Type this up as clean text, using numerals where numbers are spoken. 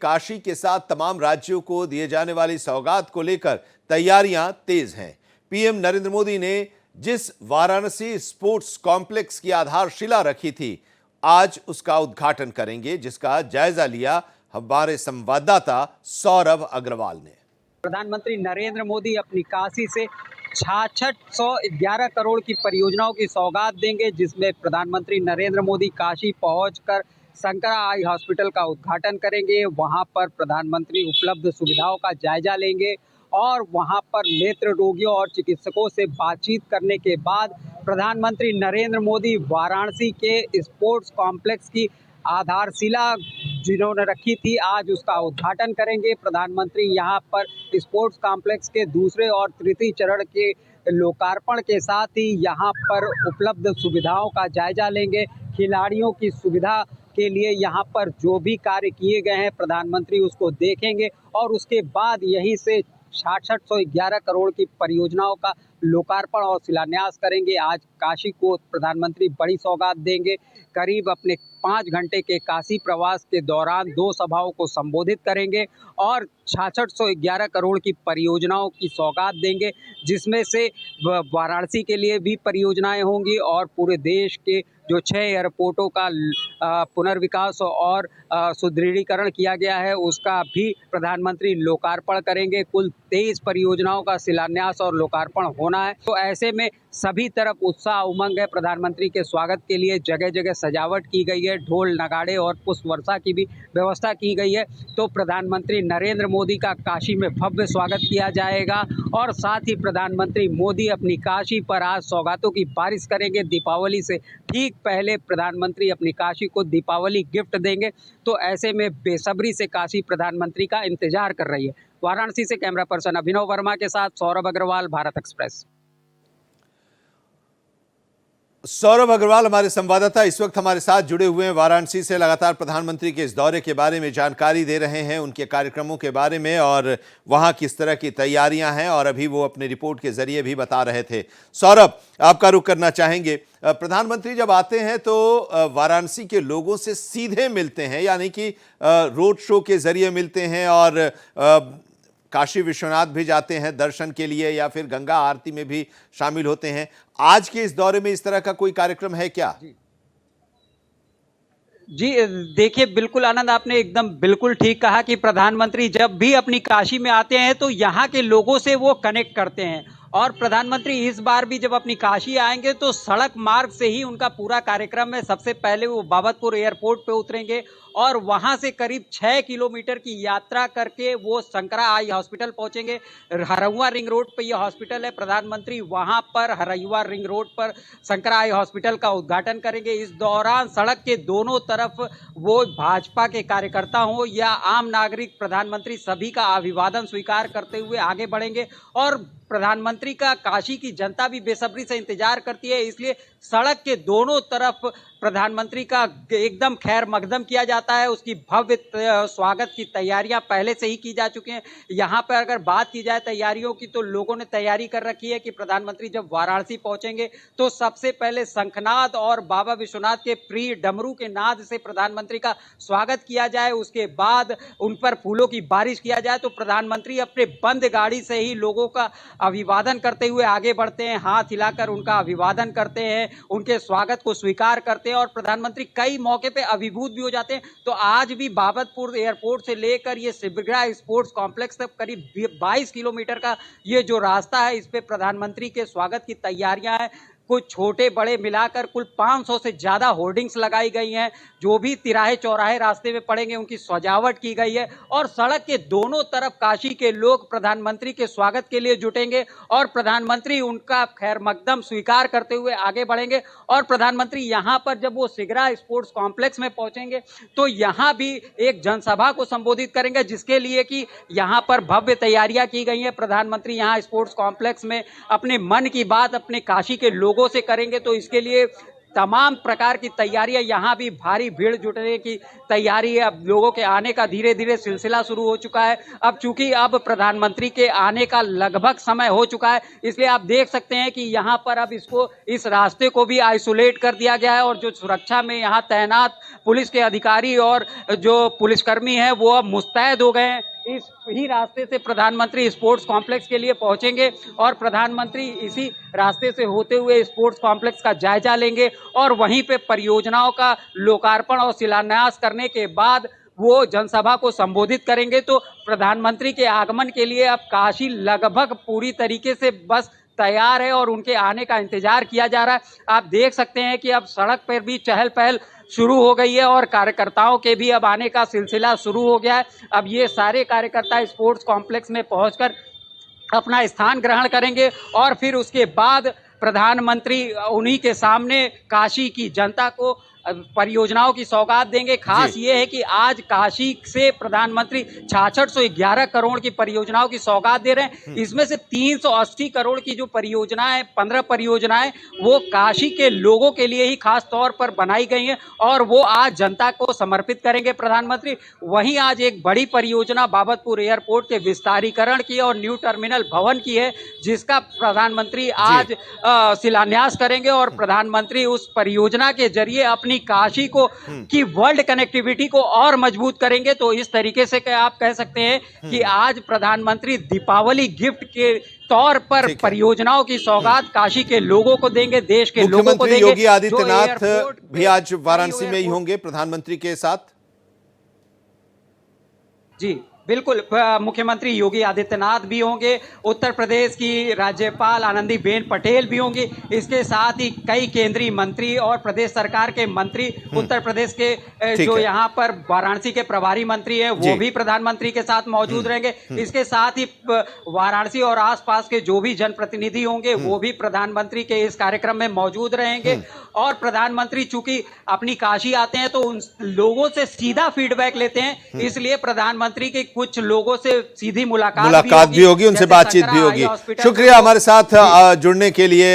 काशी के साथ तमाम राज्यों को दिए जाने वाली सौगात को लेकर तैयारियां तेज हैं। पीएम नरेंद्र मोदी ने जिस वाराणसी स्पोर्ट्स कॉम्प्लेक्स की आधारशिला रखी थी, आज उसका उद्घाटन करेंगे, जिसका जायजा लिया हमारे संवाददाता सौरभ अग्रवाल ने। प्रधानमंत्री नरेंद्र मोदी अपनी काशी से 6611 करोड़ की परियोजनाओं की सौगात देंगे, जिसमें प्रधानमंत्री नरेंद्र मोदी काशी पहुंचकर शंकरा आई हॉस्पिटल का उद्घाटन करेंगे। वहां पर प्रधानमंत्री उपलब्ध सुविधाओं का जायजा लेंगे और वहां पर नेत्र रोगियों और चिकित्सकों से बातचीत करने के बाद प्रधानमंत्री नरेंद्र मोदी वाराणसी के स्पोर्ट्स कॉम्प्लेक्स की आधारशिला जिन्होंने रखी थी, आज उसका उद्घाटन करेंगे। प्रधानमंत्री यहां पर स्पोर्ट्स कॉम्प्लेक्स के दूसरे और तृतीय चरण के लोकार्पण के साथ ही यहां पर उपलब्ध सुविधाओं का जायजा लेंगे। खिलाड़ियों की सुविधा के लिए यहां पर जो भी कार्य किए गए हैं, प्रधानमंत्री उसको देखेंगे और उसके बाद यहीं से 6611 करोड़ की परियोजनाओं का लोकार्पण और शिलान्यास करेंगे। आज काशी को प्रधानमंत्री बड़ी सौगात देंगे। करीब अपने 5 घंटे के काशी प्रवास के दौरान 2 सभाओं को संबोधित करेंगे और 6611 करोड़ की परियोजनाओं की सौगात देंगे, जिसमें से वाराणसी के लिए भी परियोजनाएं होंगी और पूरे देश के जो 6 एयरपोर्टों का पुनर्विकास और सुदृढ़ीकरण किया गया है, उसका भी प्रधानमंत्री लोकार्पण करेंगे। कुल 23 परियोजनाओं का शिलान्यास और लोकार्पण होना है। तो ऐसे में सभी तरफ उत्साह उमंग है। प्रधानमंत्री के स्वागत के लिए जगह जगह सजावट की गई है, ढोल नगाड़े और पुष्प वर्षा की भी व्यवस्था की गई है। तो प्रधानमंत्री नरेंद्र मोदी का काशी में भव्य स्वागत किया जाएगा और साथ ही प्रधानमंत्री मोदी अपनी काशी पर आज सौगातों की बारिश करेंगे। दीपावली से ठीक पहले प्रधानमंत्री अपनी काशी को दीपावली गिफ्ट देंगे। तो ऐसे में बेसब्री से काशी प्रधानमंत्री का इंतजार कर रही है। वाराणसी से कैमरा पर्सन अभिनव वर्मा के साथ सौरभ अग्रवाल, भारत एक्सप्रेस। सौरभ अग्रवाल हमारे संवाददाता इस वक्त हमारे साथ जुड़े हुए हैं वाराणसी से। लगातार प्रधानमंत्री के इस दौरे के बारे में जानकारी दे रहे हैं, उनके कार्यक्रमों के बारे में और वहां किस तरह की तैयारियां हैं, और अभी वो अपने रिपोर्ट के जरिए भी बता रहे थे। सौरभ, आपका रुख करना चाहेंगे। प्रधानमंत्री जब आते हैं तो वाराणसी के लोगों से सीधे मिलते हैं, यानी कि रोड शो के जरिए मिलते हैं और काशी विश्वनाथ भी जाते हैं दर्शन के लिए, या फिर गंगा आरती में भी शामिल होते हैं। आज के इस दौरे में इस तरह का कोई कार्यक्रम है क्या? जी देखिए, बिल्कुल आनंद, आपने एकदम बिल्कुल ठीक कहा कि प्रधानमंत्री जब भी अपनी काशी में आते हैं तो यहाँ के लोगों से वो कनेक्ट करते हैं। और प्रधानमंत्री इस बार भी जब अपनी काशी आएंगे तो सड़क मार्ग से ही उनका पूरा कार्यक्रम है। सबसे पहले वो बाबतपुर एयरपोर्ट पे उतरेंगे और वहां से करीब 6 किलोमीटर की यात्रा करके वो शंकरा आई हॉस्पिटल पहुंचेंगे। हरयुआ रिंग रोड पे ये हॉस्पिटल है। प्रधानमंत्री वहां पर हरयुआ रिंग रोड पर शंकरा आई हॉस्पिटल का उद्घाटन करेंगे। इस दौरान सड़क के दोनों तरफ वो भाजपा के कार्यकर्ता हो या आम नागरिक, प्रधानमंत्री सभी का अभिवादन स्वीकार करते हुए आगे बढ़ेंगे। और प्रधानमंत्री का काशी की जनता भी बेसब्री से इंतजार करती है, इसलिए सड़क के दोनों तरफ प्रधानमंत्री का एकदम खैर मकदम किया जाता है। उसकी भव्य स्वागत की तैयारियां पहले से ही की जा चुकी हैं। यहाँ पर अगर बात की जाए तैयारियों की, तो लोगों ने तैयारी कर रखी है कि प्रधानमंत्री जब वाराणसी पहुंचेंगे तो सबसे पहले शंखनाद और बाबा विश्वनाथ के प्रिय डमरू के नाद से प्रधानमंत्री का स्वागत किया जाए। उसके बाद उन पर फूलों की बारिश किया जाए। तो प्रधानमंत्री अपने बंद गाड़ी से ही लोगों का अभिवादन करते हुए आगे बढ़ते हैं, हाथ हिलाकर उनका अभिवादन करते हैं, उनके स्वागत को स्वीकार करते हैं और प्रधानमंत्री कई मौके पे अभिभूत भी हो जाते हैं। तो आज भी बाबतपुर एयरपोर्ट से लेकर ये शिवगढ़ स्पोर्ट्स कॉम्प्लेक्स तक करीब 22 किलोमीटर का ये जो रास्ता है, इस पे प्रधानमंत्री के स्वागत की तैयारियां हैं। कुछ छोटे बड़े मिलाकर कुल 500 से ज्यादा होर्डिंग्स लगाई गई हैं। जो भी तिराहे चौराहे रास्ते में पड़ेंगे उनकी सजावट की गई है और सड़क के दोनों तरफ काशी के लोग प्रधानमंत्री के स्वागत के लिए जुटेंगे और प्रधानमंत्री उनका खैर मकदम स्वीकार करते हुए आगे बढ़ेंगे। और प्रधानमंत्री यहाँ पर जब वो शिग्रा स्पोर्ट्स कॉम्प्लेक्स में पहुंचेंगे तो यहाँ भी एक जनसभा को संबोधित करेंगे, जिसके लिए कि यहाँ पर भव्य तैयारियां की गई हैं। प्रधानमंत्री यहाँ स्पोर्ट्स कॉम्प्लेक्स में अपने मन की बात अपने काशी के लोगों से करेंगे। तो इसके लिए तमाम प्रकार की तैयारियां, यहाँ भी भारी भीड़ जुटने की तैयारी है। अब लोगों के आने का धीरे धीरे सिलसिला शुरू हो चुका है। अब चूंकि अब प्रधानमंत्री के आने का लगभग समय हो चुका है, इसलिए आप देख सकते हैं कि यहाँ पर अब इस रास्ते को भी आइसोलेट कर दिया गया है और जो सुरक्षा में यहाँ तैनात पुलिस के अधिकारी और जो पुलिसकर्मी हैं वो अब मुस्तैद हो गए हैं। इस ही रास्ते से प्रधानमंत्री स्पोर्ट्स कॉम्प्लेक्स के लिए पहुंचेंगे और प्रधानमंत्री इसी रास्ते से होते हुए स्पोर्ट्स कॉम्प्लेक्स का जायजा लेंगे और वहीं पे परियोजनाओं का लोकार्पण और शिलान्यास करने के बाद वो जनसभा को संबोधित करेंगे। तो प्रधानमंत्री के आगमन के लिए अब काशी लगभग पूरी तरीके से बस तैयार है और उनके आने का इंतजार किया जा रहा है। आप देख सकते हैं कि अब सड़क पर भी चहल पहल शुरू हो गई है और कार्यकर्ताओं के भी अब आने का सिलसिला शुरू हो गया है। अब ये सारे कार्यकर्ता स्पोर्ट्स कॉम्प्लेक्स में पहुंचकर अपना स्थान ग्रहण करेंगे और फिर उसके बाद प्रधानमंत्री उन्हीं के सामने काशी की जनता को परियोजनाओं की सौगात देंगे। खास ये है कि आज काशी से प्रधानमंत्री 6611 करोड़ की परियोजनाओं की सौगात दे रहे हैं। इसमें से 380 करोड़ की जो परियोजनाएं 15 परियोजनाएं वो काशी के लोगों के लिए ही खास तौर पर बनाई गई हैं और वो आज जनता को समर्पित करेंगे प्रधानमंत्री। वहीं आज एक बड़ी परियोजना बाबतपुर एयरपोर्ट के विस्तारीकरण की और न्यू टर्मिनल भवन की है, जिसका प्रधानमंत्री आज शिलान्यास करेंगे और प्रधानमंत्री उस परियोजना के जरिए अपनी काशी को की वर्ल्ड कनेक्टिविटी को और मजबूत करेंगे। तो इस तरीके से आप कह सकते हैं कि आज प्रधानमंत्री दीपावली गिफ्ट के तौर पर परियोजनाओं की सौगात काशी के लोगों को देंगे, देश के लोगों को देंगे। योगी आदित्यनाथ भी आज वाराणसी में ही होंगे प्रधानमंत्री के साथ। जी बिल्कुल, मुख्यमंत्री योगी आदित्यनाथ भी होंगे, उत्तर प्रदेश की राज्यपाल आनंदीबेन पटेल भी होंगी, इसके साथ ही कई केंद्रीय मंत्री और प्रदेश सरकार के मंत्री, उत्तर प्रदेश के जो यहाँ पर वाराणसी के प्रभारी मंत्री हैं वो भी प्रधानमंत्री के साथ मौजूद रहेंगे। इसके साथ ही वाराणसी और आसपास के जो भी जनप्रतिनिधि होंगे वो भी प्रधानमंत्री के इस कार्यक्रम में मौजूद रहेंगे। और प्रधानमंत्री चूंकि अपनी काशी आते हैं तो उन लोगों से सीधा फीडबैक लेते हैं, इसलिए प्रधानमंत्री के कुछ लोगों से सीधी मुलाकात भी होगी, उनसे बातचीत भी होगी। शुक्रिया हमारे साथ जुड़ने के लिए।